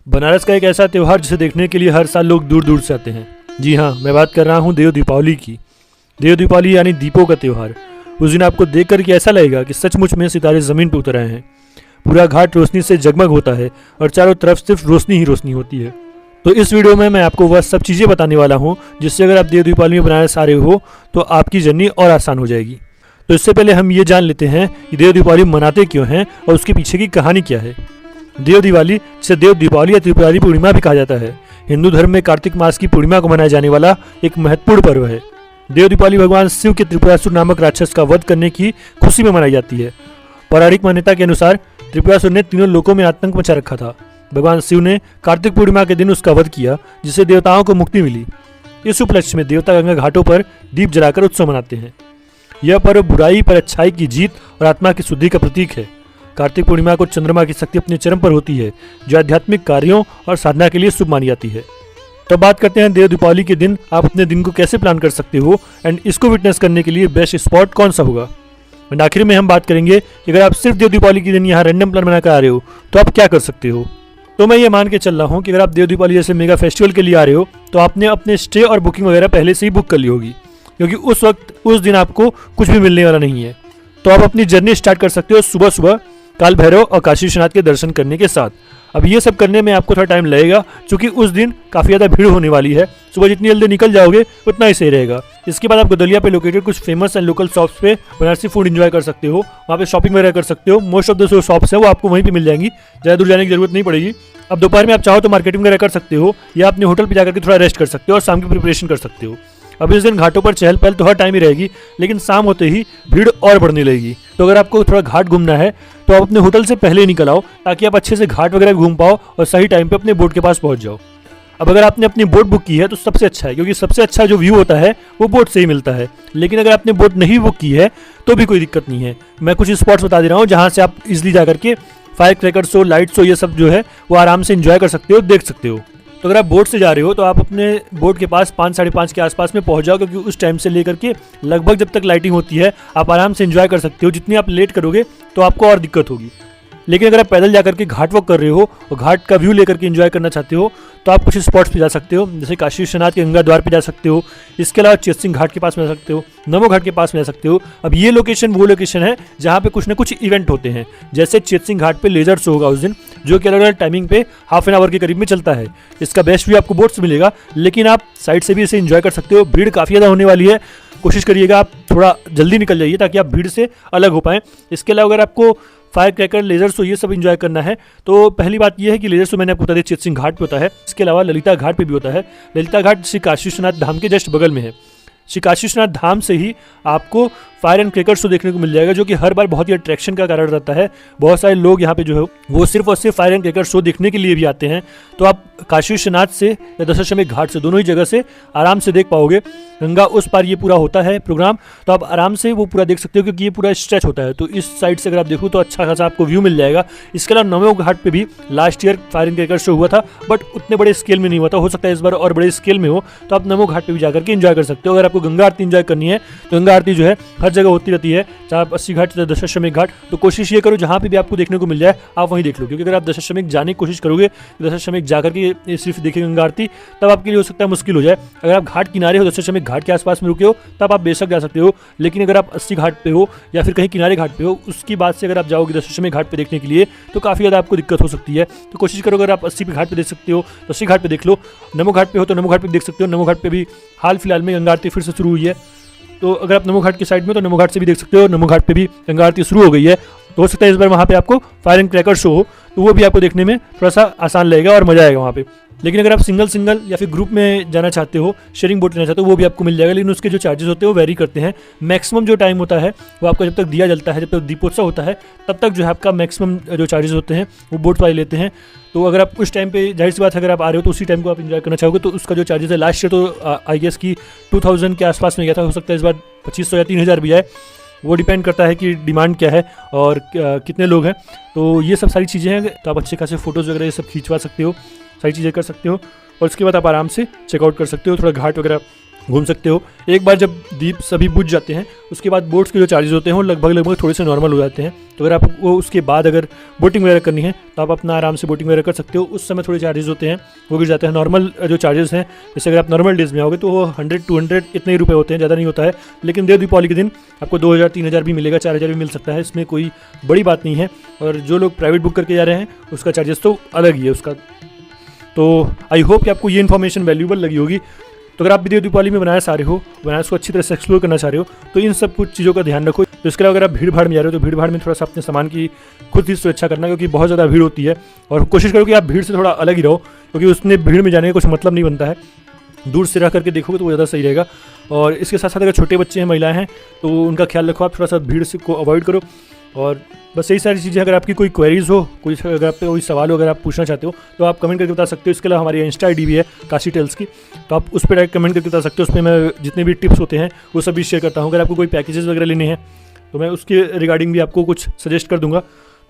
बनारस का एक ऐसा त्यौहार जिसे देखने के लिए हर साल लोग दूर दूर से आते हैं। जी हाँ, मैं बात कर रहा हूँ देव दीपावली की। देव दीपावली यानी दीपों का त्यौहार। उस दिन आपको देख कर के ऐसा लगेगा कि सचमुच में सितारे ज़मीन पर उतर आए हैं। पूरा घाट रोशनी से जगमग होता है और चारों तरफ सिर्फ रोशनी ही रोशनी होती है। तो इस वीडियो में मैं आपको वह सब चीज़ें बताने वाला हूँ जिससे अगर आप देव दीपावली में बनारस आ रहे हो तो आपकी जर्नी और आसान हो जाएगी। तो इससे पहले हम ये जान लेते हैं कि देव दीपावली मनाते क्यों हैं और उसके पीछे की कहानी क्या है। देव दिवाली, जिसे देव दीपावली या त्रिपुरारी पूर्णिमा भी कहा जाता है, हिंदू धर्म में कार्तिक मास की पूर्णिमा को मनाया जाने वाला एक महत्वपूर्ण पर्व है। देव दीपावली भगवान शिव के त्रिपुरासुर नामक राक्षस का वध करने की खुशी में मनाई जाती है। पौराणिक मान्यता के अनुसार त्रिपुरासुर ने तीनों लोकों में आतंक मचा रखा था। भगवान शिव ने कार्तिक पूर्णिमा के दिन उसका वध किया, जिससे देवताओं को मुक्ति मिली। इस उपलक्ष्य में देवता गंगा घाटों पर दीप जलाकर उत्सव मनाते हैं। यह पर्व बुराई पर अच्छाई की जीत और आत्मा की शुद्धि का प्रतीक है। कार्तिक पूर्णिमा को चंद्रमा की शक्ति अपने चरम पर होती है, जो आध्यात्मिक कार्यों और साधना के लिए शुभ मानी जाती है। तो बात करते हैं देव दीपावली के दिन आप अपने दिन को कैसे प्लान कर सकते हो एंड इसको विटनेस करने के लिए बेस्ट स्पॉट कौन सा होगा। एंड आखिर में हम बात करेंगे कि अगर आप सिर्फ देव दीपावली के दिन यहाँ रैंडम प्लान बनाकर आ रहे हो तो आप क्या कर सकते हो। तो मैं ये मान के चल रहा हूँ कि अगर आप देव दीपावली जैसे मेगा फेस्टिवल के लिए आ रहे हो तो आपने अपने स्टे और बुकिंग वगैरह पहले से ही बुक कर ली होगी, क्योंकि उस वक्त उस दिन आपको कुछ भी मिलने वाला नहीं है। तो आप अपनी जर्नी स्टार्ट कर सकते हो सुबह सुबह काल भैरव और काशी विश्वनाथ के दर्शन करने के साथ। अब ये सब करने में आपको थोड़ा टाइम लगेगा, क्योंकि उस दिन काफ़ी ज़्यादा भीड़ होने वाली है। सुबह जितनी जल्दी निकल जाओगे उतना ही सही रहेगा। इसके बाद आप गदलिया पे लोकेटेड कुछ फेमस एंड लोकल शॉप्स पे बनारसी फूड एंजॉय कर सकते हो, वहाँ पे शॉपिंग वगैरह कर सकते हो। मोस्ट ऑफ द जो शॉप्स है वो आपको वहीं पे मिल जाएंगी, ज़्यादा दूर जाने की जरूरत नहीं पड़ेगी। अब दोपहर में आप चाहो तो मार्केटिंग वगैरह कर सकते हो या अपने होटल पर जाकर के थोड़ा रेस्ट कर सकते हो और शाम की प्रिपरेशन कर सकते हो। अब इस दिन घाटों पर चहल पहल तो हर टाइम ही रहेगी, लेकिन शाम होते ही भीड़ और बढ़ने लगेगी। तो अगर आपको थोड़ा घाट घूमना है तो आप अपने होटल से पहले ही निकल आओ, ताकि आप अच्छे से घाट वगैरह घूम पाओ और सही टाइम पे अपने बोट के पास पहुंच जाओ। अब अगर आपने अपनी बोट बुक की है तो सबसे अच्छा है, क्योंकि सबसे अच्छा जो व्यू होता है वो बोट से ही मिलता है। लेकिन अगर आपने बोट नहीं बुक की है तो भी कोई दिक्कत नहीं है। मैं कुछ स्पॉट्स बता दे रहा हूँ जहाँ से आप इजिली जा करके फायर क्रैकर्स हो, लाइट्स हो, ये सब जो है वो आराम से इंजॉय कर सकते हो, देख सकते हो। तो अगर आप बोट से जा रहे हो तो आप अपने बोट के पास 5 साढ़े 5 के आसपास में पहुंच जाओ, क्योंकि उस टाइम से लेकर के लगभग जब तक लाइटिंग होती है आप आराम से एंजॉय कर सकते हो। जितनी आप लेट करोगे तो आपको और दिक्कत होगी। लेकिन अगर आप पैदल जाकर के घाट वॉक कर रहे हो और घाट का व्यू लेकर के एंजॉय करना चाहते हो तो आप कुछ स्पॉट्स पे जा सकते हो, जैसे काशी विश्वनाथ के गंगा द्वार पे जा सकते हो। इसके अलावा चेतसिंह घाट के पास में जा सकते हो, नमो घाट के पास में जा सकते हो। अब ये लोकेशन वो लोकेशन है जहाँ पे कुछ ना कुछ इवेंट होते हैं, जैसे चेतसिंह घाट पे लेजर शो होगा उस दिन, जो कि अलग अलग टाइमिंग पे हाफ एन आवर के करीब में चलता है। इसका बेस्ट व्यू आपको बोट से मिलेगा, लेकिन आप साइड से भी इसे एंजॉय कर सकते हो। भीड़ काफ़ी ज़्यादा होने वाली है, कोशिश करिएगा आप थोड़ा जल्दी निकल जाइए ताकि आप भीड़ से अलग हो पाएँ। इसके अलावा अगर आपको फायर क्रैकर, लेजर शो ये सब एंजॉय करना है तो पहली बात ये है कि लेजर शो मैंने आपको बता दिया चेतसिंह घाट पे होता है। इसके अलावा ललिता घाट पे भी होता है। ललिता घाट श्री काशी विश्वनाथ धाम के जस्ट बगल में है। श्री काशी विश्वनाथ धाम से ही आपको फायर एंड क्रैकर शो देखने को मिल जाएगा, जो कि हर बार बहुत ही अट्रैक्शन का कारण रहता है। बहुत सारे लोग यहाँ पे जो है वो सिर्फ और सिर्फ फायर एंड क्रैकर शो देखने के लिए भी आते हैं। तो आप काशी विश्वनाथ से या दशाश्वमेध घाट से, दोनों ही जगह से आराम से देख पाओगे। गंगा उस पार ये पूरा होता है प्रोग्राम, तो आप आराम से वो पूरा देख सकते हो, क्योंकि ये पूरा स्ट्रेच होता है। तो इस साइड से अगर आप देखो तो अच्छा खासा आपको व्यू मिल जाएगा। इसके अलावा नमो घाट पे भी last year fire and cracker show हुआ था, बट उतने बड़े स्केल में नहीं हुआ था। हो सकता है इस बार और बड़े स्केल में हो, तो आप नमो घाट पे भी जाकर के एंजॉय कर सकते हो। अगर आपको गंगा आरती एंजॉय करनी है तो गंगा आरती जो है हर जगह होती रहती है, चाहे आप 80 घाट, दशाश्वमेध घाट। तो कोशिश ये करो जहाँ पे भी आपको देखने को मिल जाए आप वहीं देख लो, क्योंकि अगर आप दशाश्वमेध जाने की कोशिश करोगे, दशाश्वमेध जाकर के सिर्फ देखेंगे गंगा आरती, तब आपके लिए हो सकता है मुश्किल हो जाए। अगर आप घाट किनारे हो, दशाश्वमेध घाट के आसपास में रुके हो, तब आप बेशक जा सकते हो। लेकिन अगर आप 80 घाट पे हो या फिर कहीं किनारे घाट पे हो, उसकी बात से अगर आप जाओगे दशाश्वमेध घाट पे देखने के लिए तो काफ़ी ज़्यादा आपको दिक्कत हो सकती है। तो कोशिश करो अगर आप 80 पे घाट पे देख सकते हो तो 80 घाट पे देख लो। नमो घाट पे हो तो नमो घाट पे देख सकते हो। नमो घाट पे भी हाल फिलहाल में गंगा आरती फिर से शुरू हुई है, तो अगर आप नमो घाट की साइड में तो नमो घाट से भी देख सकते हो। नमो घाट पे भी गंगा आरती शुरू हो गई है, तो हो सकता है इस बार वहाँ पे आपको फायर एंड क्रैकर शो हो, तो वो भी आपको देखने में थोड़ा सा आसान लगेगा और मजा आएगा वहाँ पे। लेकिन अगर आप सिंगल या फिर ग्रुप में जाना चाहते हो, शेयरिंग बोट लेना चाहते हो, वो भी आपको मिल जाएगा। लेकिन उसके जो चार्जेस होते हैं वो वेरी करते हैं। मैक्सिमम जो टाइम होता है वो आपका जब तक दिया जलता है, जब तक दीपोत्सव होता है, तब तक जो है आपका मैक्सिमम जो चार्जेस होते हैं वो बोट वाले लेते हैं। तो अगर आप उस टाइम पे, जाहिर सी बात है, अगर आप आ रहे हो तो उसी टाइम को आप एंजॉय करना चाहोगे तो उसका जो चार्जेस है, लास्ट ईयर तो आई गेस की 2000 के आसपास में गया था, हो सकता है इस बार 2500 या 3000 भी आए। वो डिपेंड करता है कि डिमांड क्या है और कितने लोग हैं। तो ये सब सारी चीज़ें हैं, तो आप अच्छे खासे फोटोज़ वगैरह ये सब खिंचवा सकते हो, सारी चीज़ें कर सकते हो और उसके बाद आप आराम से चेकआउट कर सकते हो। थोड़ा घाट वगैरह घूम सकते हो। एक बार जब दीप सभी बुझ जाते हैं उसके बाद बोट्स के जो चार्जेस होते हैं वो लगभग थोड़े से नॉर्मल हो जाते हैं। तो अगर आपको उसके बाद अगर बोटिंग वगैरह करनी है तो आप अपना आराम से बोटिंग वगैरह कर सकते हो। उस समय थोड़े चार्जेस होते हैं वो गिर जाते हैं। नॉर्मल जो चार्जेस हैं, जैसे अगर आप नॉर्मल डेज में आओगे तो वो 100-200 इतने ही रुपये होते हैं, ज़्यादा नहीं होता है। लेकिन देव दीपावली के दिन आपको 2000-3000 भी मिलेगा, 4000 भी मिल सकता है, इसमें कोई बड़ी बात नहीं है। और जो लोग प्राइवेट बुक करके जा रहे हैं उसका चार्जेस तो अलग ही है उसका। तो आई होप कि आपको ये इन्फॉर्मेशन वैल्यूबल लगी होगी। तो अगर आप भी देव दीपावली में बनारस आ रहे हो, बनारस को अच्छी तरह से एक्सप्लोर करना चाह रहे हो, तो इन सब कुछ चीज़ों का ध्यान रखो। तो इसके अलावा अगर आप भीड़ भाड़ में जा रहे हो तो भीड़ भाड़ में थोड़ा सा अपने सामान की खुद ही सुरक्षा करना, क्योंकि बहुत ज़्यादा भीड़ होती है। और कोशिश करो कि आप भीड़ से थोड़ा अलग ही रहो, क्योंकि उसमें भीड़ में जाने का कुछ मतलब नहीं बनता है। दूर से रह करके देखोगे तो वो ज़्यादा सही रहेगा। और इसके साथ साथ अगर छोटे बच्चे हैं, महिलाएं हैं, तो उनका ख्याल रखो, आप थोड़ा सा भीड़ से को अवॉइड करो। और बस यही सारी चीज़ें। अगर आपकी कोई क्वेरीज हो, अगर आप पे कोई सवाल हो, अगर आप पूछना चाहते हो तो आप कमेंट करके बता सकते हो। इसके अलावा हमारी इंस्टा आईडी भी है काशी टेल्स की, तो आप उस पर डायरेक्ट कमेंट करके बता सकते हो। उसमें मैं जितने भी टिप्स होते हैं वो सभी शेयर करता हूँ। अगर आपको कोई पैकेजेस वगैरह लेने हैं तो मैं उसके रिगार्डिंग भी आपको कुछ सजेस्ट कर दूंगा।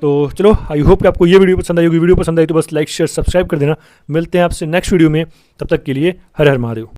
तो चलो, आई होप कि आपको ये वीडियो पसंद आई होगी। वीडियो पसंद आई तो बस लाइक शेयर सब्सक्राइब कर देना। मिलते हैं आपसे नेक्स्ट वीडियो में, तब तक के लिए हर हर महादेव।